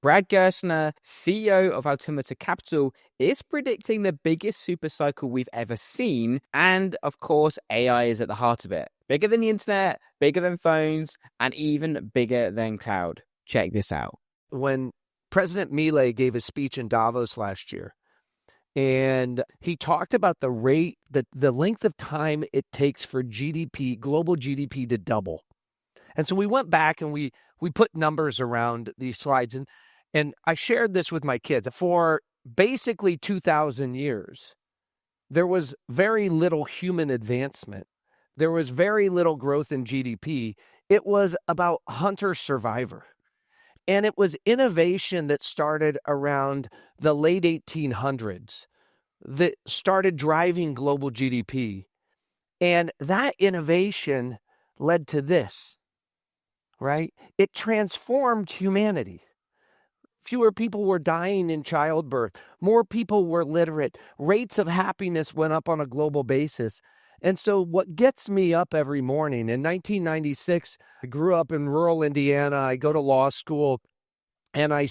Brad Gerstner, CEO of Altimeter Capital, is predicting the biggest super cycle we've ever seen. And of course, AI is at the heart of it. Bigger than the internet, bigger than phones, and even bigger than cloud. Check this out. When President Milei gave his speech in Davos last year, and he talked about the rate, the length of time it takes for GDP, global GDP to double. And so we went back and we put numbers around these slides. And I shared this with my kids. For basically 2,000 years, there was very little human advancement. There was very little growth in GDP. It was about hunter-survivor. And it was innovation that started around the late 1800s that started driving global GDP. And that innovation led to this, right? It transformed humanity. Fewer people were dying in childbirth. More people were literate. Rates of happiness went up on a global basis. And so what gets me up every morning, in 1996, I grew up in rural Indiana. I go to law school, and I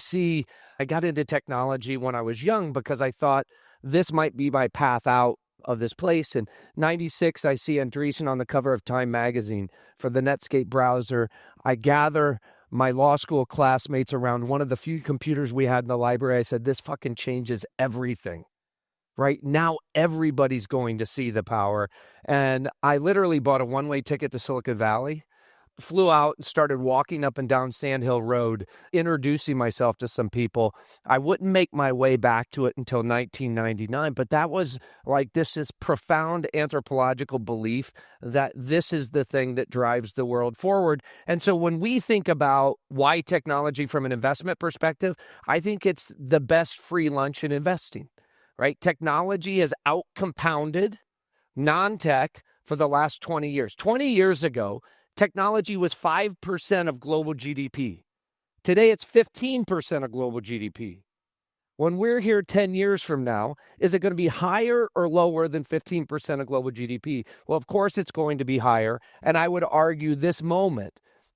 got into technology when I was young because I thought this might be my path out of this place. In 96, I see Andreessen on the cover of Time magazine for the Netscape browser. I gather my law school classmates around one of the few computers we had in the library. I said, this fucking changes everything. Right now, everybody's going to see the power. And I literally bought a one-way ticket to Silicon Valley, flew out and started walking up and down Sand Hill Road, introducing myself to some people. I wouldn't make my way back to it until 1999, but that was like this profound anthropological belief that this is the thing that drives the world forward. And so when we think about why technology from an investment perspective, I think it's the best free lunch in investing. Right? Technology has out-compounded non-tech for the last 20 years. 20 years ago, technology was 5% of global GDP. Today, it's 15% of global GDP. When we're here 10 years from now, is it going to be higher or lower than 15% of global GDP? Well, of course, it's going to be higher. And I would argue this moment,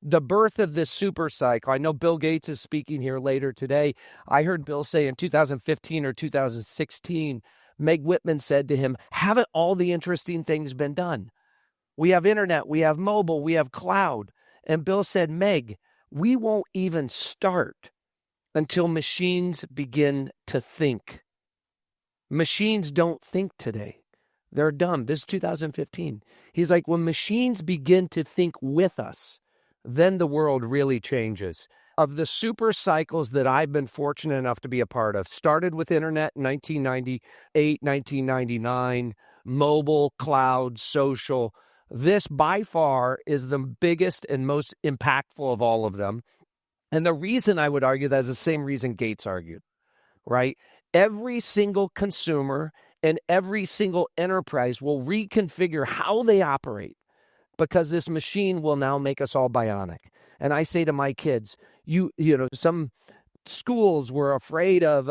the birth of this super cycle. I know Bill Gates is speaking here later today. I heard Bill say in 2015 or 2016, Meg Whitman said to him, haven't all the interesting things been done? We have internet, we have mobile, we have cloud. And Bill said, Meg, we won't even start until machines begin to think. Machines don't think today. They're dumb. This is 2015. He's like, when machines begin to think with us, then the world really changes. Of the super cycles that I've been fortunate enough to be a part of, started with internet in 1998, 1999, mobile, cloud, social. This by far is the biggest and most impactful of all of them. And the reason I would argue that is the same reason Gates argued, right? Every single consumer and every single enterprise will reconfigure how they operate, because this machine will now make us all bionic. And I say to my kids, you know, some schools were afraid of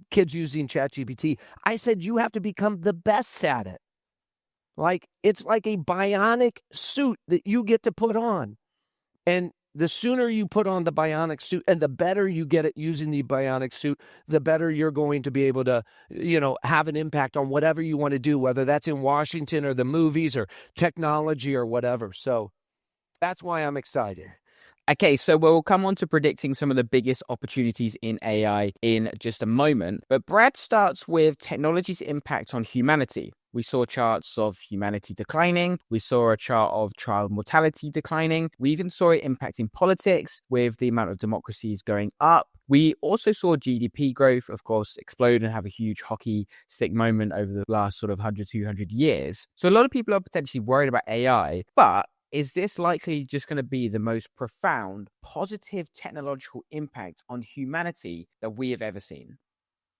kids using ChatGPT. I said, you have to become the best at it. Like, it's like a bionic suit that you get to put on. And the sooner you put on the bionic suit and the better you get at using the bionic suit, the better you're going to be able to, you know, have an impact on whatever you want to do, whether that's in Washington or the movies or technology or whatever. So that's why I'm excited. Okay, so we'll come on to predicting some of the biggest opportunities in AI in just a moment. But Brad starts with technology's impact on humanity. We saw charts of humanity declining. We saw a chart of child mortality declining. We even saw it impacting politics with the amount of democracies going up. We also saw GDP growth, of course, explode and have a huge hockey stick moment over the last sort of 100, 200 years. So a lot of people are potentially worried about AI, but is this likely just going to be the most profound, positive technological impact on humanity that we have ever seen?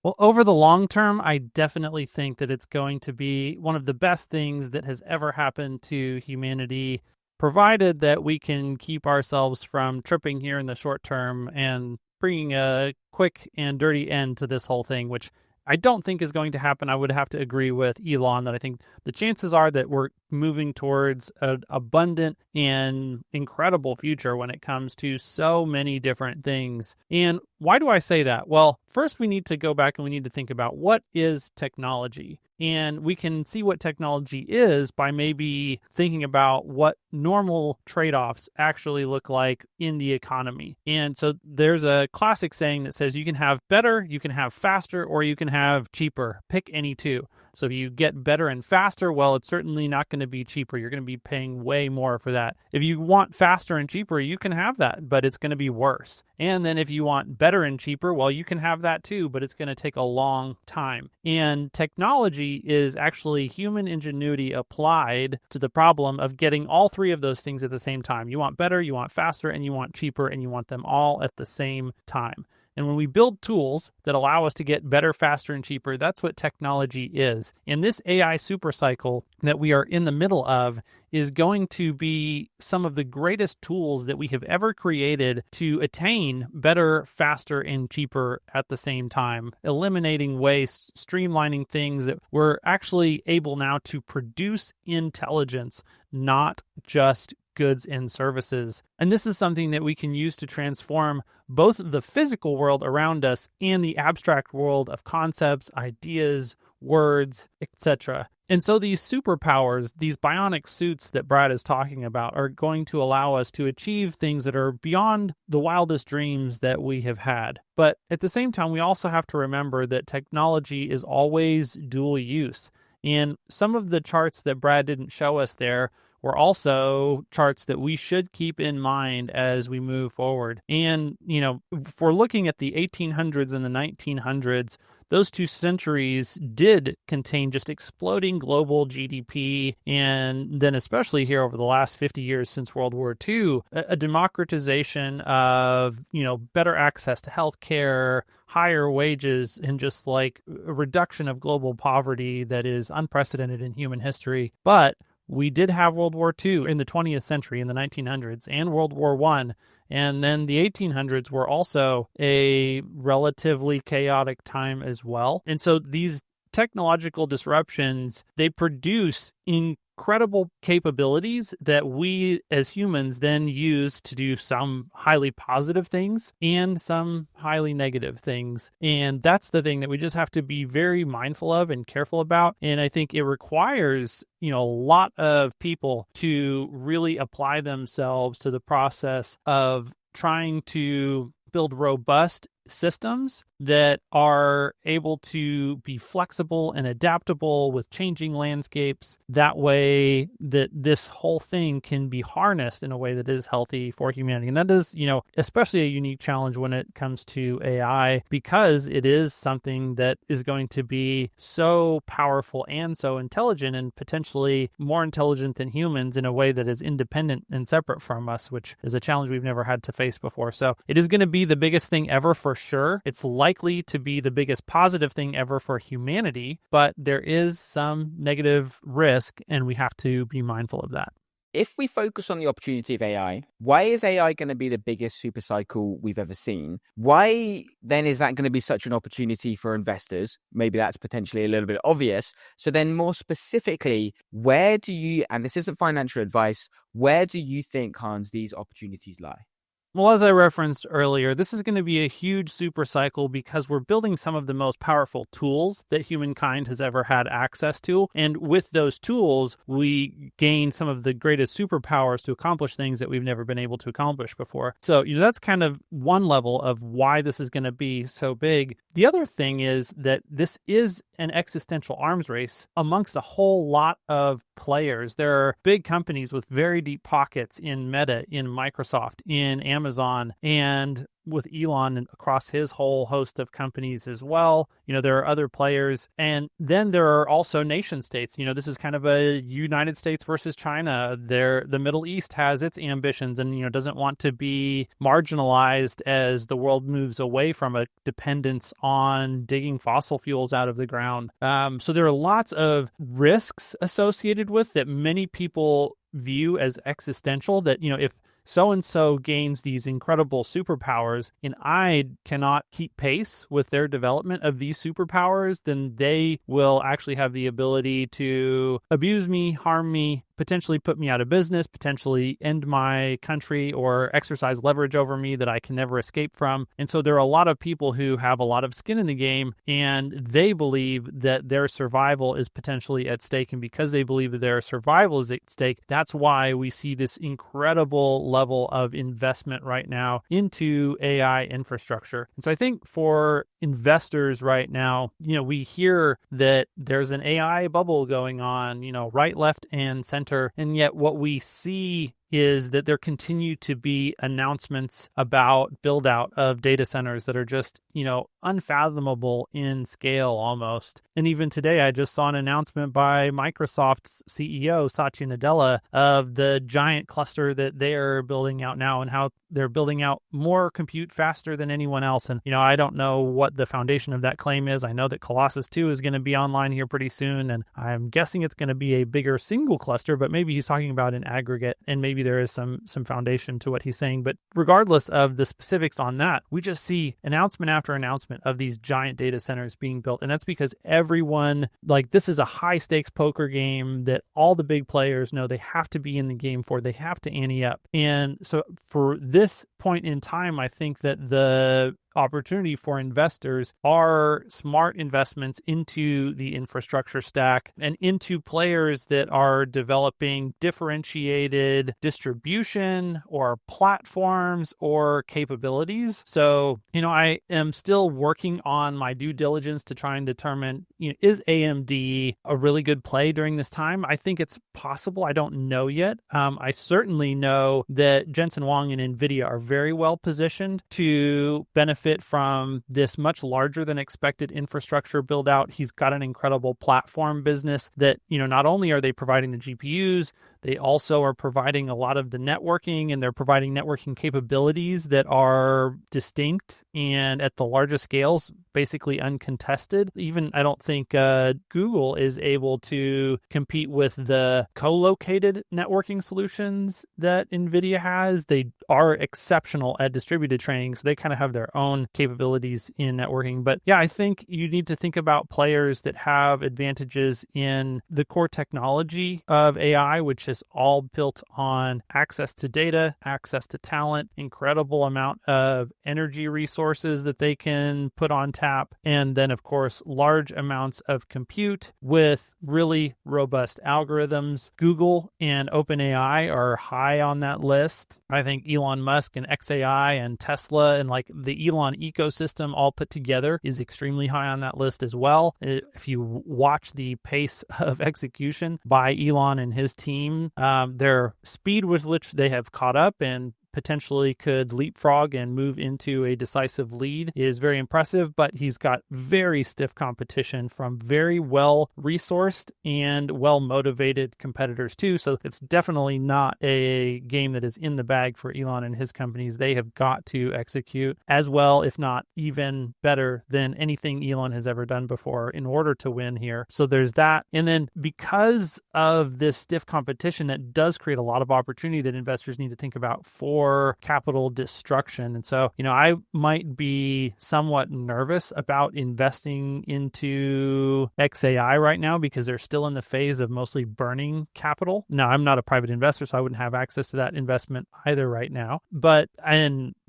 Well, over the long term, I definitely think that it's going to be one of the best things that has ever happened to humanity, provided that we can keep ourselves from tripping here in the short term and bringing a quick and dirty end to this whole thing, which I don't think is going to happen. I would have to agree with Elon that I think the chances are that we're moving towards an abundant and incredible future when it comes to so many different things. And why do I say that? Well, first we need to go back and we need to think about what is technology. And we can see what technology is by maybe thinking about what normal trade-offs actually look like in the economy. And so there's a classic saying that says you can have better, you can have faster, or you can have cheaper. Pick any two. So if you get better and faster, well, it's certainly not going to be cheaper. You're going to be paying way more for that. If you want faster and cheaper, you can have that, but it's going to be worse. And then if you want better and cheaper, well, you can have that too, but it's going to take a long time. And technology is actually human ingenuity applied to the problem of getting all three of those things at the same time. You want better, you want faster, and you want cheaper, and you want them all at the same time. And when we build tools that allow us to get better, faster, and cheaper, that's what technology is. And this AI supercycle that we are in the middle of is going to be some of the greatest tools that we have ever created to attain better, faster, and cheaper at the same time, eliminating waste, streamlining things that we're actually able now to produce intelligence, not just goods and services. And this is something that we can use to transform both the physical world around us and the abstract world of concepts, ideas, words, etc. And so these superpowers, these bionic suits that Brad is talking about, are going to allow us to achieve things that are beyond the wildest dreams that we have had. But at the same time, we also have to remember that technology is always dual use. And some of the charts that Brad didn't show us there were also charts that we should keep in mind as we move forward. And, if we're looking at the 1800s and the 1900s, those 2 centuries did contain just exploding global GDP. And then especially here over the last 50 years since World War II, a democratization of, better access to healthcare, higher wages, and just like a reduction of global poverty that is unprecedented in human history. But we did have World War II in the 20th century, in the 1900s, and World War I. And then the 1800s were also a relatively chaotic time as well. And so these technological disruptions, they produce incredible capabilities that we as humans then use to do some highly positive things and some highly negative things. And that's the thing that we just have to be very mindful of and careful about. And I think it requires, a lot of people to really apply themselves to the process of trying to build robust systems that are able to be flexible and adaptable with changing landscapes. That way that this whole thing can be harnessed in a way that is healthy for humanity. And that is, especially a unique challenge when it comes to AI, because it is something that is going to be so powerful and so intelligent, and potentially more intelligent than humans in a way that is independent and separate from us, which is a challenge we've never had to face before. So it is going to be the biggest thing ever for sure. It's likely to be the biggest positive thing ever for humanity, but there is some negative risk, and we have to be mindful of that. If we focus on the opportunity of AI, why is AI going to be the biggest super cycle we've ever seen? Why then is that going to be such an opportunity for investors? Maybe that's potentially a little bit obvious. So then more specifically, where do you, and this isn't financial advice, where do you think, Hans, these opportunities lie? Well, as I referenced earlier, this is going to be a huge super cycle because we're building some of the most powerful tools that humankind has ever had access to. And with those tools, we gain some of the greatest superpowers to accomplish things that we've never been able to accomplish before. So, that's kind of one level of why this is going to be so big. The other thing is that this is an existential arms race amongst a whole lot of players. There are big companies with very deep pockets in Meta, in Microsoft, in Amazon, and with Elon and across his whole host of companies as well. There are other players. And then there are also nation states. This is kind of a United States versus China. The Middle East has its ambitions and, doesn't want to be marginalized as the world moves away from a dependence on digging fossil fuels out of the ground. So there are lots of risks associated with that many people view as existential that, if so-and-so gains these incredible superpowers and I cannot keep pace with their development of these superpowers, then they will actually have the ability to abuse me, harm me, potentially put me out of business, potentially end my country, or exercise leverage over me that I can never escape from. And so there are a lot of people who have a lot of skin in the game, and they believe that their survival is potentially at stake. And because they believe that their survival is at stake, that's why we see this incredible level of investment right now into AI infrastructure. And so I think for investors right now, we hear that there's an AI bubble going on, right, left, and center. And yet what we see is that there continue to be announcements about build out of data centers that are just, unfathomable in scale almost. And even today, I just saw an announcement by Microsoft's CEO, Satya Nadella, of the giant cluster that they're building out now and how they're building out more compute faster than anyone else. And, I don't know what the foundation of that claim is. I know that Colossus 2 is going to be online here pretty soon, and I'm guessing it's going to be a bigger single cluster, but maybe he's talking about an aggregate, and maybe there is some foundation to what he's saying. But regardless of the specifics on that, we just see announcement after announcement of these giant data centers being built. And that's because everyone, this is a high stakes poker game that all the big players know they have to be in the game for. They have to ante up. And so for this point in time, I think that the opportunity for investors are smart investments into the infrastructure stack and into players that are developing differentiated distribution or platforms or capabilities. So, I am still working on my due diligence to try and determine, is AMD a really good play during this time? I think it's possible. I don't know yet. I certainly know that Jensen Huang and NVIDIA are very well positioned to benefit from this much larger than expected infrastructure build out. He's got an incredible platform business that, not only are they providing the GPUs, they also are providing a lot of the networking, and they're providing networking capabilities that are distinct and at the largest scales, basically uncontested. Even I don't think Google is able to compete with the co-located networking solutions that NVIDIA has. They are exceptional at distributed training, so they kind of have their own capabilities in networking. But yeah, I think you need to think about players that have advantages in the core technology of AI, which is all built on access to data, access to talent, incredible amount of energy resources that they can put on tap, and then of course large amounts of compute with really robust algorithms. Google and OpenAI are high on that list. I think Elon Musk and xAI and Tesla and the Elon ecosystem all put together is extremely high on that list as well. If you watch the pace of execution by Elon and his team, their speed with which they have caught up and potentially could leapfrog and move into a decisive lead is very impressive, but he's got very stiff competition from very well-resourced and well-motivated competitors too. So it's definitely not a game that is in the bag for Elon and his companies. They have got to execute as well, if not even better than anything Elon has ever done before in order to win here. So there's that. And then because of this stiff competition, that does create a lot of opportunity that investors need to think about for capital destruction. And so, I might be somewhat nervous about investing into xAI right now because they're still in the phase of mostly burning capital. Now, I'm not a private investor, so I wouldn't have access to that investment either right now. But,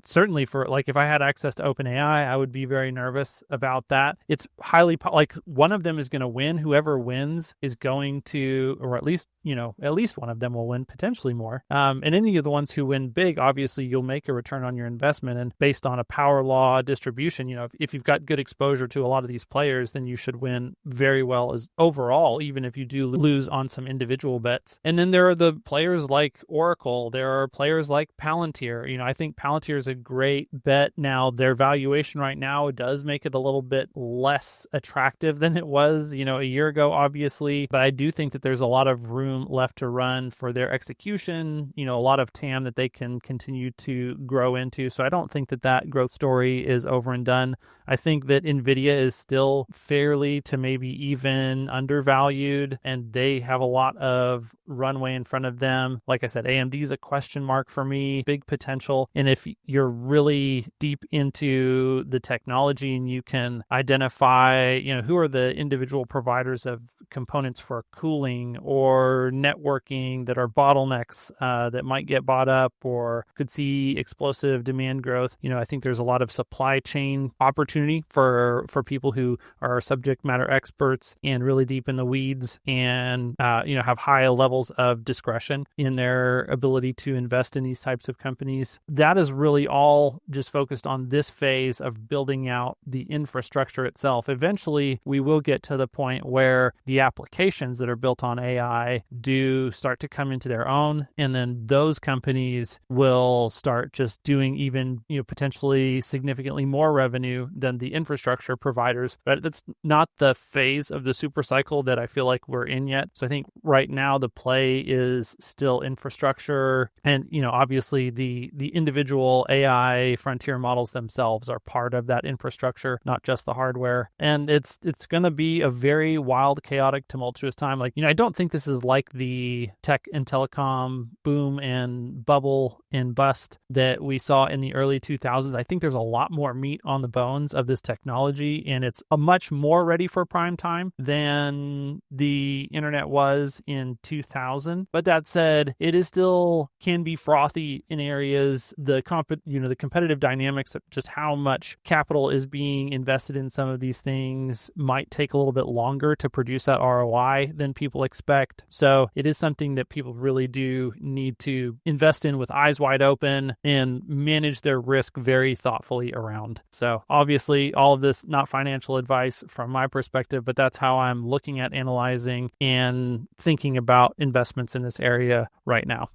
certainly for if I had access to OpenAI, I would be very nervous about that. It's highly one of them is going to win. Whoever wins is going to, or at least one of them will win, potentially more. And any of the ones who win big, obviously you'll make a return on your investment. And based on a power law distribution, if you've got good exposure to a lot of these players, then you should win very well as overall, even if you do lose on some individual bets. And then there are the players like Oracle. There are players like Palantir. I think Palantir is a great bet. Now, their valuation right now does make it a little bit less attractive than it was, a year ago, obviously. But I do think that there's a lot of room left to run for their execution, a lot of TAM that they can continue to grow into. So I don't think that growth story is over and done. I think that NVIDIA is still fairly to maybe even undervalued, and they have a lot of runway in front of them. Like I said, AMD is a question mark for me, big potential. And if you're really deep into the technology and you can identify, who are the individual providers of components for cooling or networking that are bottlenecks that might get bought up or could see explosive demand growth, I think there's a lot of supply chain opportunity for people who are subject matter experts and really deep in the weeds and have high levels of discretion in their ability to invest in these types of companies. That is really all just focused on this phase of building out the infrastructure itself. Eventually, we will get to the point where the applications that are built on AI do start to come into their own, and then those companies will start just doing even potentially significantly more revenue than the infrastructure providers. But that's not the phase of the super cycle that I feel like we're in yet. So I think right now the play is still infrastructure, and obviously the individual AI frontier models themselves are part of that infrastructure, not just the hardware. And it's going to be a very wild, chaotic, tumultuous time. I don't think this is like the tech and telecom boom and bubble and bust that we saw in the early 2000s. I think there's a lot more meat on the bones of this technology, and it's a much more ready for prime time than the internet was in 2000. But that said, it is still can be frothy in areas. The competitive dynamics of just how much capital is being invested in some of these things might take a little bit longer to produce that ROI than people expect. So it is something that people really do need to invest in with eyes wide open and manage their risk very thoughtfully around. So obviously all of this, not financial advice from my perspective, but that's how I'm looking at analyzing and thinking about investments in this area right now.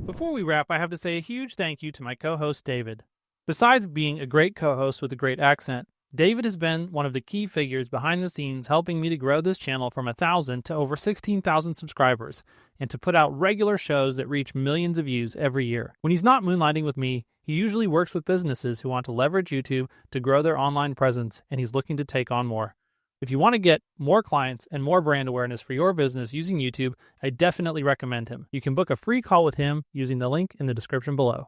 Before we wrap, I have to say a huge thank you to my co-host, David. Besides being a great co-host with a great accent, David has been one of the key figures behind the scenes helping me to grow this channel from 1,000 to over 16,000 subscribers and to put out regular shows that reach millions of views every year. When he's not moonlighting with me, he usually works with businesses who want to leverage YouTube to grow their online presence, and he's looking to take on more. If you want to get more clients and more brand awareness for your business using YouTube, I definitely recommend him. You can book a free call with him using the link in the description below.